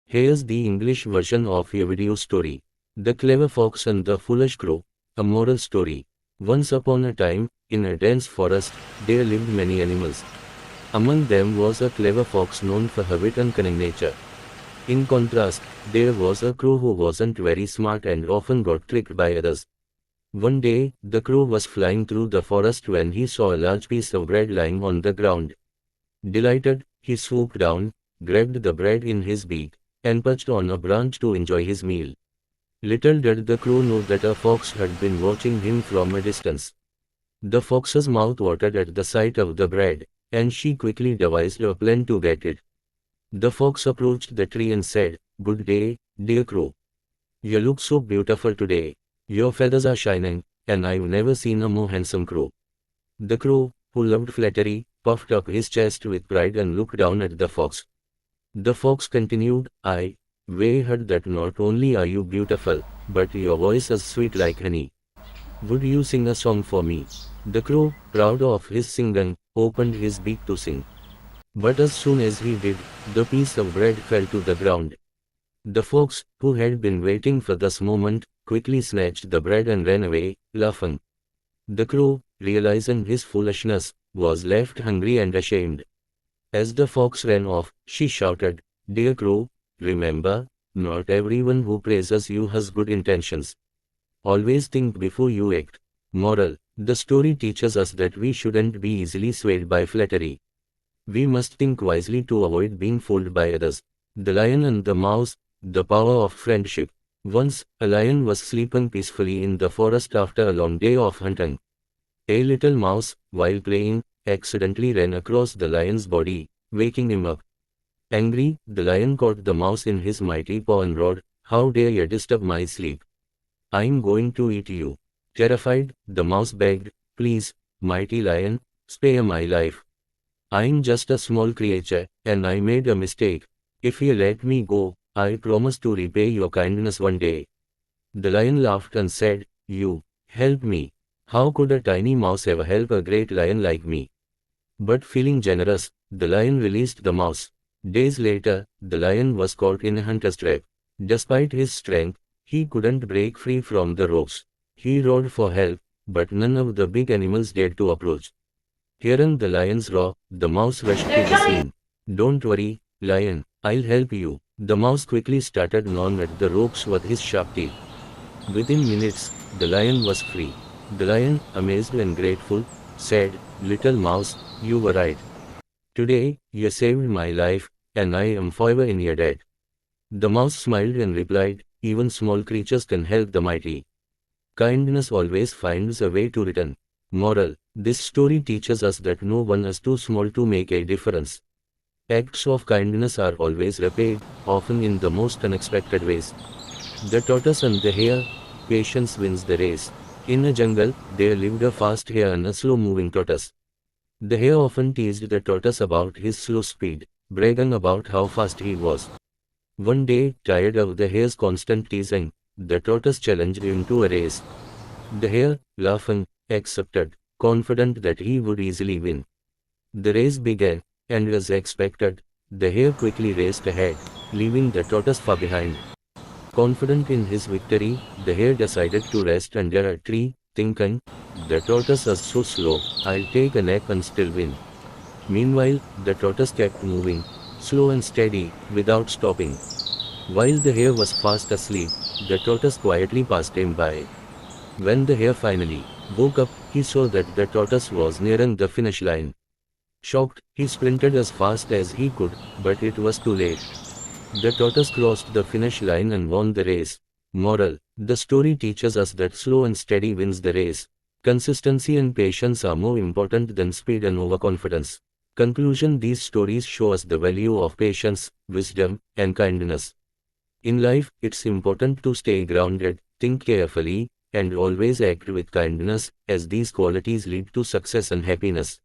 Here's the English version of a video story. The Clever Fox and the Foolish Crow. A moral story. Once upon a time, in a dense forest, there lived many animals. Among them was a clever fox known for her wit and cunning nature. In contrast, there was a crow who wasn't very smart and often got tricked by others. One day, the crow was flying through the forest when he saw a large piece of bread lying on the ground. Delighted, he swooped down, grabbed the bread in his beak, and perched on a branch to enjoy his meal. Little did the crow know that a fox had been watching him from a distance. The fox's mouth watered at the sight of the bread, and she quickly devised a plan to get it. The fox approached the tree and said, "Good day, dear crow. You look so beautiful today. Your feathers are shining, and I've never seen a more handsome crow." The crow, who loved flattery, puffed up his chest with pride and looked down at the fox. The fox continued, "We heard that not only are you beautiful, but your voice is sweet like honey. Would you sing a song for me?" The crow, proud of his singing, opened his beak to sing. But as soon as he did, the piece of bread fell to the ground. The fox, who had been waiting for this moment, quickly snatched the bread and ran away, laughing. The crow, realizing his foolishness, was left hungry and ashamed. As the fox ran off, she shouted, "Dear crow, remember, not everyone who praises you has good intentions. Always think before you act." Moral: the story teaches us that we shouldn't be easily swayed by flattery. We must think wisely to avoid being fooled by others. The Lion and the Mouse. The power of friendship. Once, a lion was sleeping peacefully in the forest after a long day of hunting. A little mouse, while playing, accidentally ran across the lion's body, waking him up. Angry, the lion caught the mouse in his mighty paw and roared, "How dare you disturb my sleep? I'm going to eat you." Terrified, the mouse begged, "Please, mighty lion, spare my life. I'm just a small creature, and I made a mistake. If you let me go, I promise to repay your kindness one day." The lion laughed and said, "You help me. How could a tiny mouse ever help a great lion like me?" But feeling generous, the lion released the mouse. Days later, the lion was caught in a hunter's trap. Despite his strength, he couldn't break free from the ropes. He roared for help, but none of the big animals dared to approach. Hearing the lion's roar, the mouse rushed to the scene. "Don't worry, lion, I'll help you." The mouse quickly started gnawing at the ropes with his sharp teeth. Within minutes, the lion was free. The lion, amazed and grateful, said, "Little mouse, you were right. Today, you saved my life, and I am forever in your debt." The mouse smiled and replied, "Even small creatures can help the mighty. Kindness always finds a way to return." Moral: this story teaches us that no one is too small to make a difference. Acts of kindness are always repaid, often in the most unexpected ways. The tortoise and the hare. Patience wins the race. In a jungle, there lived a fast hare and a slow-moving tortoise. The hare often teased the tortoise about his slow speed, bragging about how fast he was. One day, tired of the hare's constant teasing, the tortoise challenged him to a race. The hare, laughing, accepted, confident that he would easily win. The race began, and as expected, the hare quickly raced ahead, leaving the tortoise far behind. Confident in his victory, the hare decided to rest under a tree, thinking, "The tortoise is so slow, I'll take a nap and still win." Meanwhile, the tortoise kept moving, slow and steady, without stopping. While the hare was fast asleep, the tortoise quietly passed him by. When the hare finally woke up, he saw that the tortoise was nearing the finish line. Shocked, he sprinted as fast as he could, but it was too late. The tortoise crossed the finish line and won the race. Moral: the story teaches us that slow and steady wins the race. Consistency and patience are more important than speed and overconfidence. Conclusion: these stories show us the value of patience, wisdom, and kindness. In life, it's important to stay grounded, think carefully, and always act with kindness, as these qualities lead to success and happiness.